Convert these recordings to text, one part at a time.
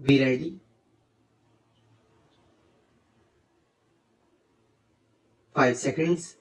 Be ready. 5 seconds.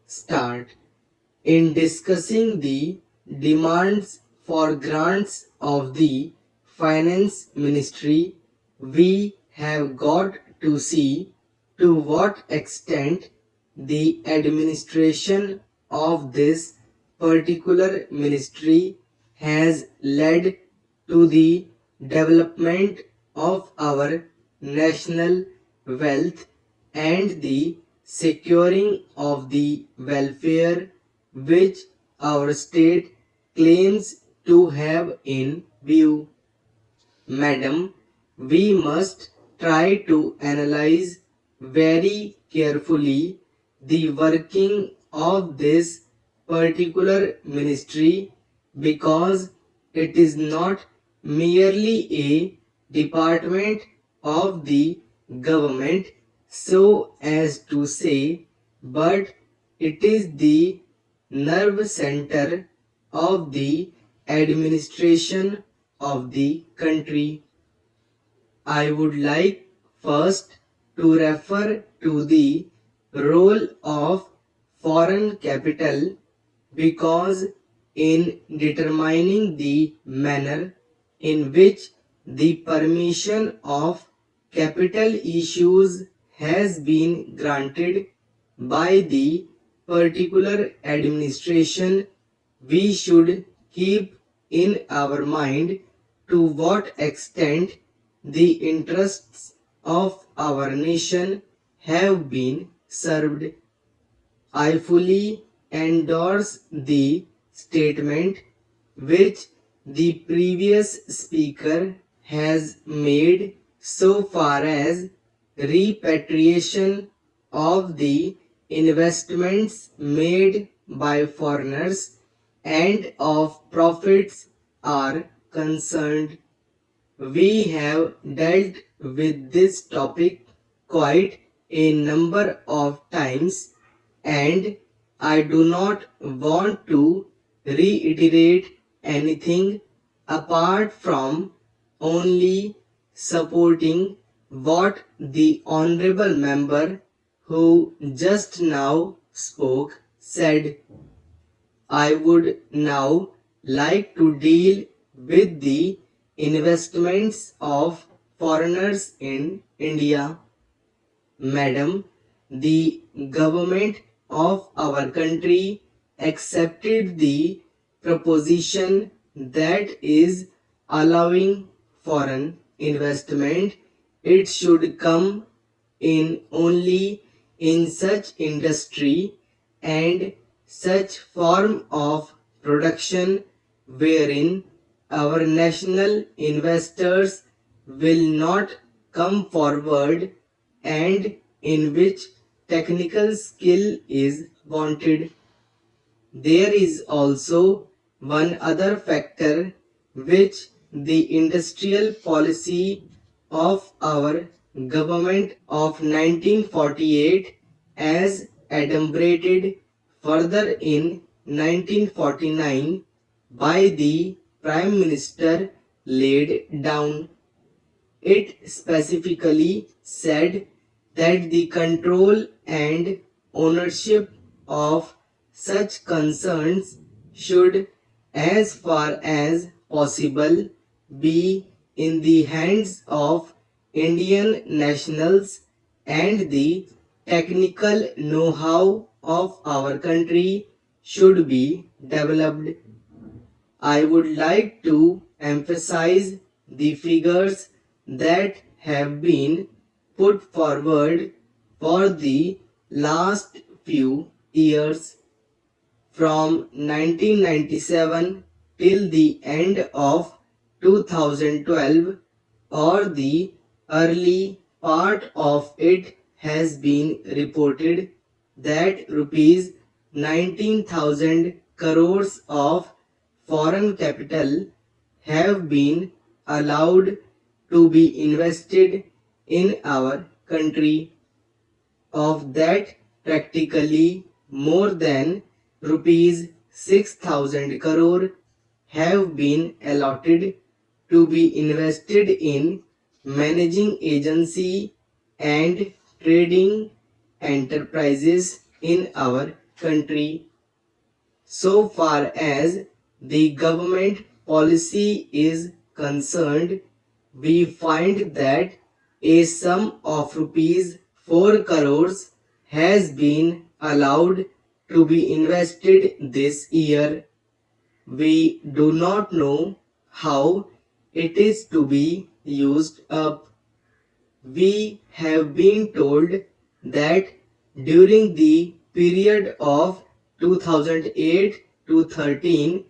Start. In discussing the demands for grants of the Finance Ministry, we have got to see to what extent the administration of this particular ministry has led to the development of our national wealth and the securing of the welfare which our state claims to have in view. Madam, we must try to analyze very carefully the working of this particular ministry because it is not merely a department of the government so as to say, but it is the nerve center of the administration of the country. I would like first to refer to the role of foreign capital because in determining the manner in which the permission of capital issues has been granted by the particular administration, we should keep in our mind to what extent the interests of our nation have been served. I fully endorse the statement which the previous speaker has made so far as repatriation of the investments made by foreigners and of profits are concerned. We have dealt with this topic quite a number of times and I do not want to reiterate anything apart from only supporting what the honorable member who just now spoke said. I would now like to deal with the investments of foreigners in India. Madam, the government of our country accepted the proposition that is allowing foreign investment. It should come in only in such industry and such form of production wherein our national investors will not come forward and in which technical skill is wanted. There is also one other factor which the industrial policy of our government of 1948 as adumbrated further in 1949 by the Prime Minister laid down. It specifically said that the control and ownership of such concerns should, as far as possible, be in the hands of Indian nationals and the technical know-how of our country should be developed. I would like to emphasize the figures that have been put forward for the last few years from 1997 till the end of 2012 or the early part of it has been reported that rupees 19,000 crores of foreign capital have been allowed to be invested in our country. Of that, practically more than rupees 6,000 crore have been allotted to be invested in managing agency and trading enterprises in our country. So far as the government policy is concerned, we find that a sum of rupees 4 crores has been allowed to be invested this year. We do not know how it is to be used up. We have been told that during the period of 2008 to 13,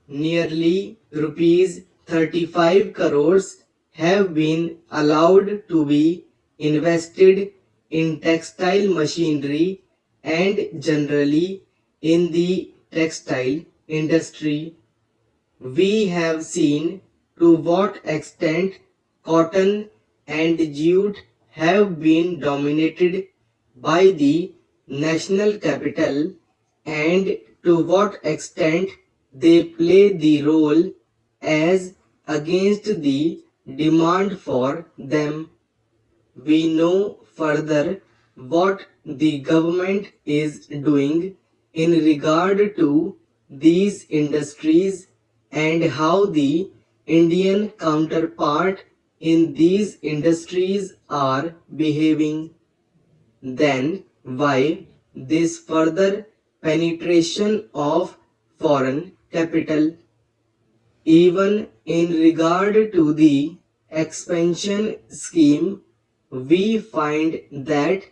nearly rupees 35 crores have been allowed to be invested in textile machinery and generally in the textile industry. We have seen to what extent cotton and jute have been dominated by the national capital and to what extent they play the role as against the demand for them. We know further what the government is doing in regard to these industries and how the Indian counterpart in these industries are behaving. Then why this further penetration of foreign capital? Even in regard to the expansion scheme, we find that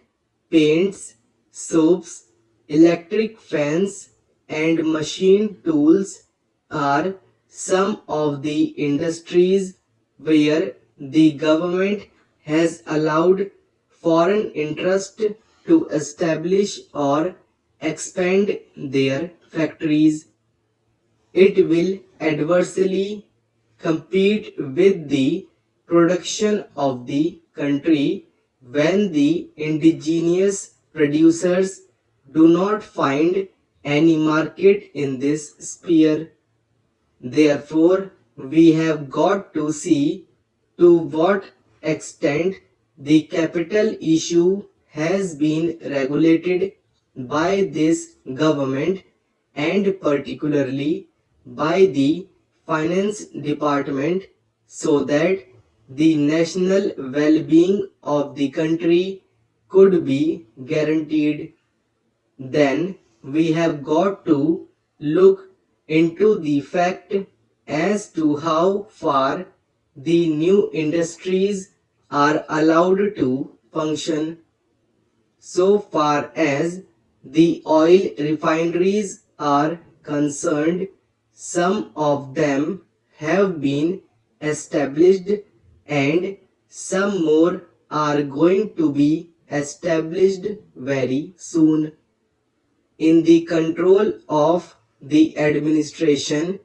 paints, soaps, electric fans, and machine tools are some of the industries where the government has allowed foreign interest to establish or expand their factories. It will adversely compete with the production of the country when the indigenous producers do not find any market in this sphere. Therefore, we have got to see to what extent the capital issue has been regulated by this government and particularly by the finance department so that the national well-being of the country could be guaranteed. Then we have got to look into the fact as to how far the new industries are allowed to function. So far as the oil refineries are concerned, some of them have been established and some more are going to be established very soon. In the control of the administration,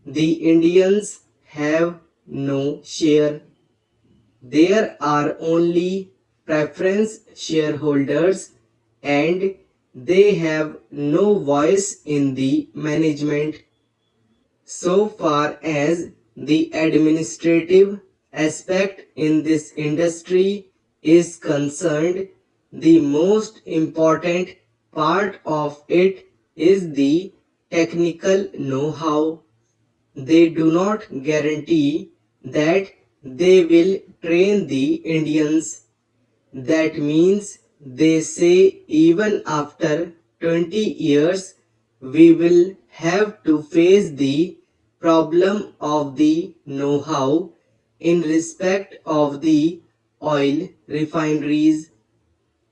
the Indians have no share. There are only preference shareholders and they have no voice in the management. So far as the administrative aspect in this industry is concerned, the most important part of it is the technical know-how. They do not guarantee that they will train the Indians. That means they say even after 20 years we will have to face the problem of the know-how in respect of the oil refineries.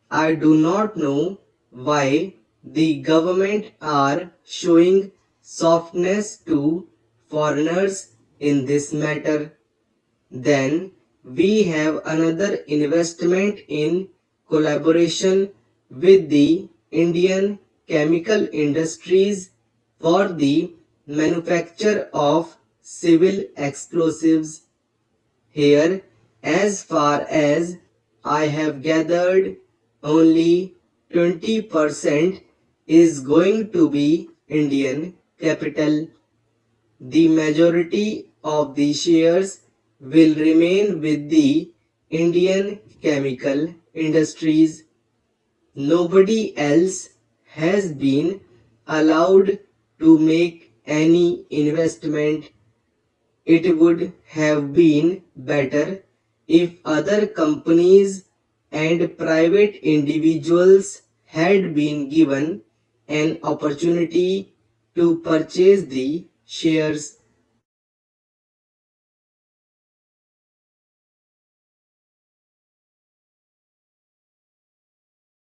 I do not know why the government are showing softness to foreigners in this matter. Then we have another investment in collaboration with the Indian chemical industries for the manufacture of civil explosives. Here, as far as I have gathered, only 20% is going to be Indian capital. the majority of the shares will remain with the Indian chemical industries. Nobody else has been allowed to make any investment. It would have been better if other companies and private individuals had been given an opportunity to purchase the shares.